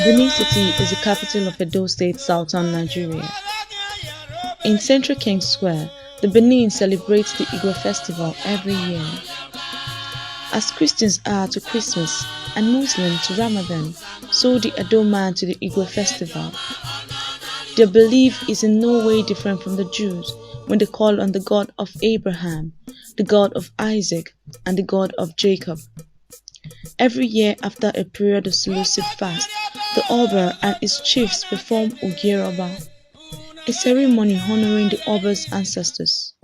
Benin City is the capital of Edo State, southern Nigeria. In Central King Square, the Benin celebrates the Igue festival every year. As Christians are to Christmas and Muslims to Ramadan, so the Edo man to the Igue festival. Their belief is in no way different from the Jews when they call on the God of Abraham, the God of Isaac, and the God of Jacob. Every year after a period of Seleucid fast, the Oba and his chiefs perform Uge, a ceremony honoring the Oba's ancestors.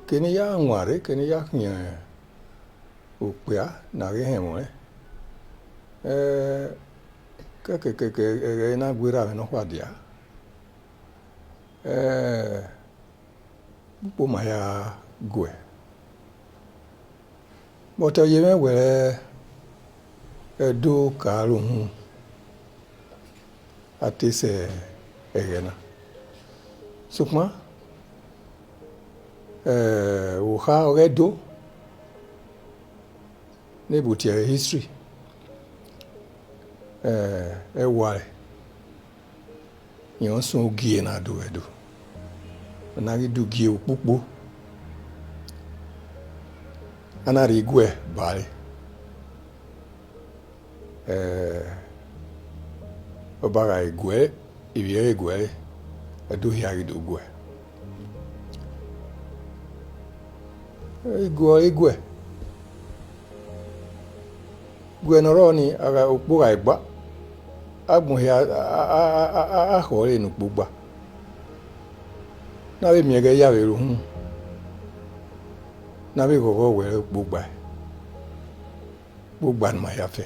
Kini ya ngware, kini ya knya upya na ge hemo ke na gwira no hwadia bu ma ya gwe moto yeme were do karu hu atise egena sukma uha ogedo nebuti history ware yon so gie na do edo na gi du gie opoppo anari igwe bare obaga igwe ibiye igwe edo hiagi do gwe igwe gwenoroni aga okpuga igba agmuhia ahore no gbugba na be miege ya beru hu na be gogo were gbugba ma ya fe.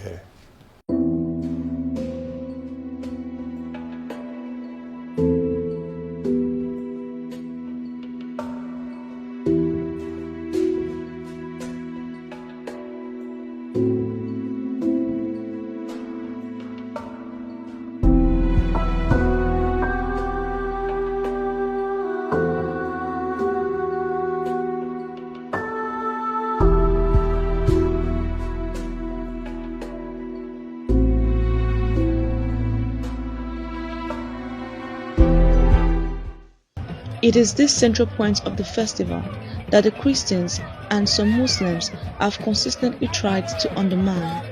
It is this central point of the festival that the Christians and some Muslims have consistently tried to undermine.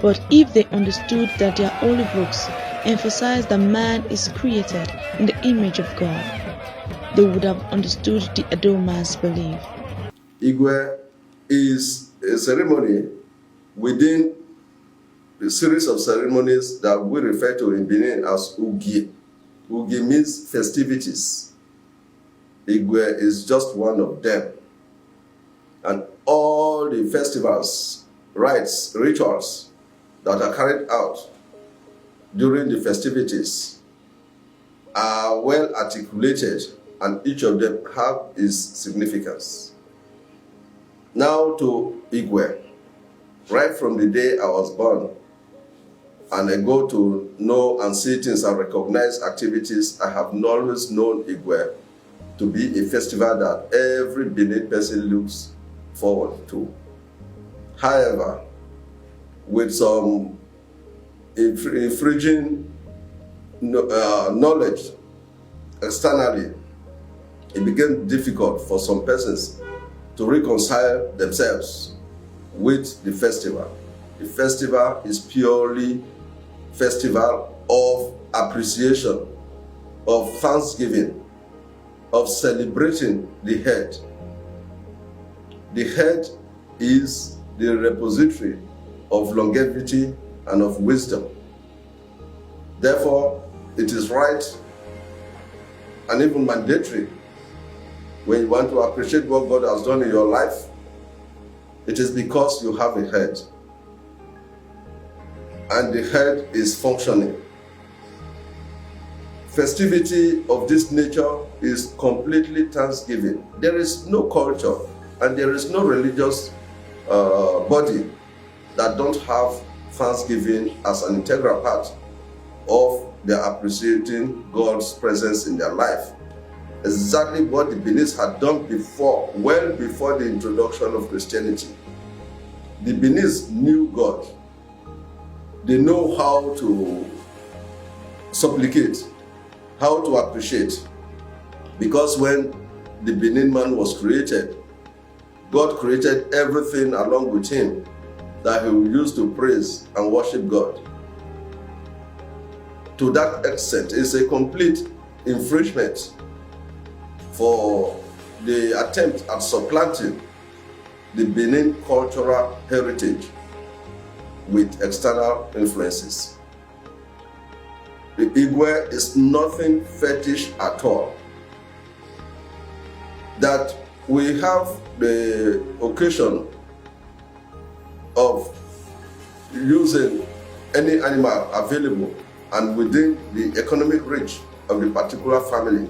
But if they understood that their holy books emphasize that man is created in the image of God, they would have understood the Edo man's belief. Igue is a ceremony within the series of ceremonies that we refer to in Benin as Ugue. Ugue means festivities. Igue is just one of them. And all the festivals, rites, rituals that are carried out during the festivities are well articulated, and each of them have its significance. Now to Igue. Right from the day I was born, and I go to know and see things and recognize activities, I have always known Igue to be a festival that every Benin person looks forward to. However, with some infringing knowledge externally, it became difficult for some persons to reconcile themselves with the festival. The festival is purely festival of appreciation, of thanksgiving, of celebrating the head. The head is the repository of longevity and of wisdom. Therefore, it is right and even mandatory when you want to appreciate what God has done in your life, it is because you have a head. And the head is functioning. Festivity of this nature is completely thanksgiving. There is no culture And there is no religious body that don't have thanksgiving as an integral part of their appreciating God's presence in their life. Exactly what the Beninese had done before, well before the introduction of Christianity. The Beninese knew God. They know how to supplicate, how to appreciate. Because when the Benin man was created, God created everything along with him that he will use to praise and worship God. To that extent, it's a complete infringement for the attempt at supplanting the Benin cultural heritage with external influences. The Igue is nothing fetish at all. That we have the occasion of using any animal available and within the economic reach of the particular family.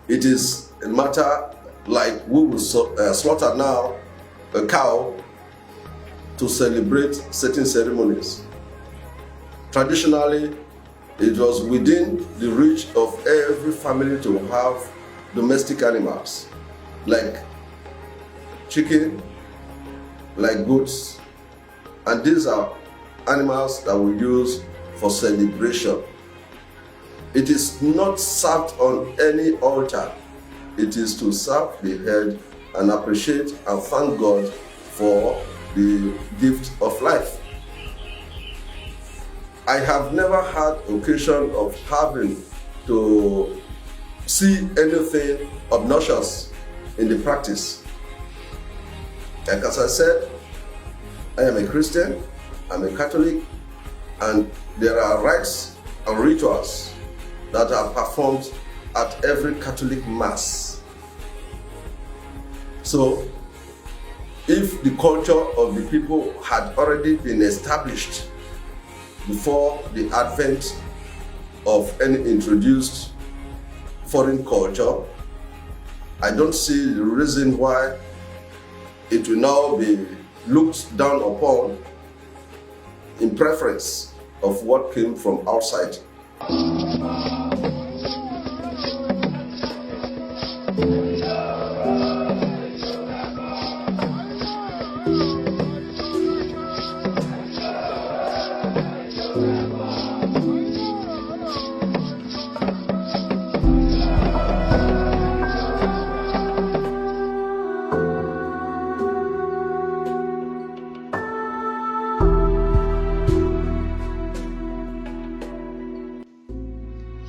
It is a matter like we will slaughter now a cow to celebrate certain ceremonies. Traditionally, it was within the reach of every family to have domestic animals like chicken, like goats, and these are animals that we use for celebration. It is not served on any altar. It is to serve the head and appreciate and thank God for the gift of life. I have never had occasion of having to see anything obnoxious in the practice. Like as I said, I am a Christian, I'm a Catholic, and there are rites and rituals that are performed at every Catholic Mass. So, if the culture of the people had already been established before the advent of any introduced foreign culture, I don't see the reason why it will now be looked down upon in preference of what came from outside.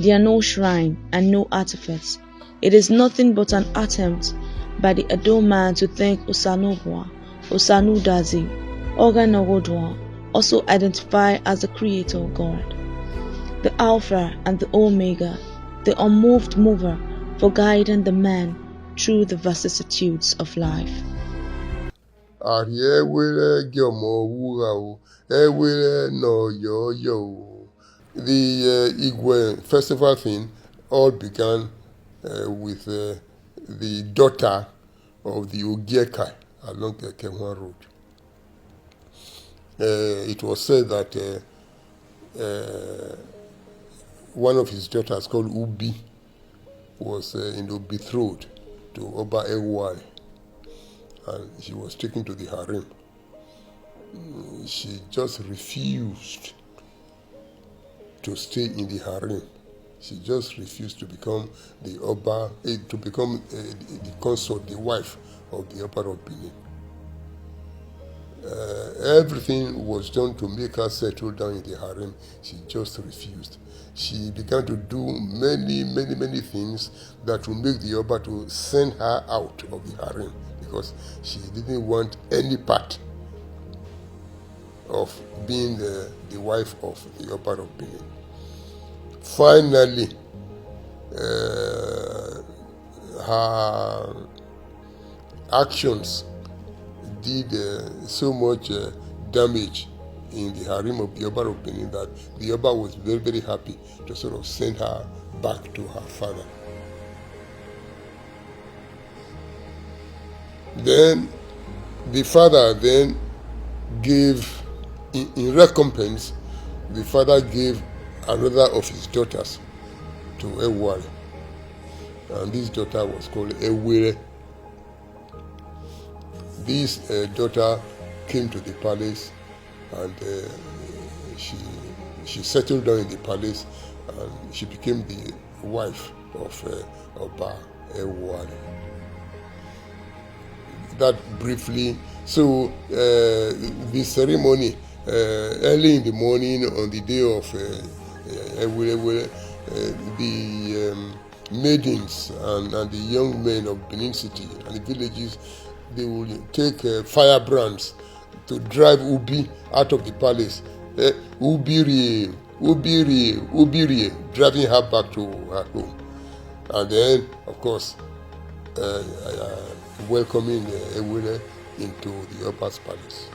There are no shrine and no artifacts. It is nothing but an attempt by the Edo man to thank Osanobwa, Osanudazi, Organogodwa, also identified as the creator God, the Alpha and the Omega, the unmoved mover for guiding the man through the vicissitudes of life. The Igue festival thing all began with the daughter of the Ogieka along the Kenwa Road. It was said that one of his daughters, called Ubi, was betrothed to Oba Ewai, and she was taken to the harem. She just refused to stay in the harem. She just refused to become the Oba, to become the consort, the wife of the Oba of Benin. Everything was done to make her settle down in the harem. She just refused. She began to do many things that would make the Oba to send her out of the harem, because she didn't want any part of being the wife of the Oba of Benin. Finally, her actions did so much damage in the harem of the Oba of Benin that the Oba was very happy to sort of send her back to her father. Then the father then gave, in recompense, the father gave another of his daughters to Ewale. And this daughter was called Ewere. This daughter came to the palace, and she settled down in the palace, and she became the wife of Oba Ewale. That briefly. So the ceremony, early in the morning on the day of Ewere, the maidens and the young men of Benin City and the villages, they will take firebrands to drive Ubi out of the palace. Ubiri, Ubiri, Ubiri, driving her back to her home. And then, of course, welcoming Ewere into the Upper's palace.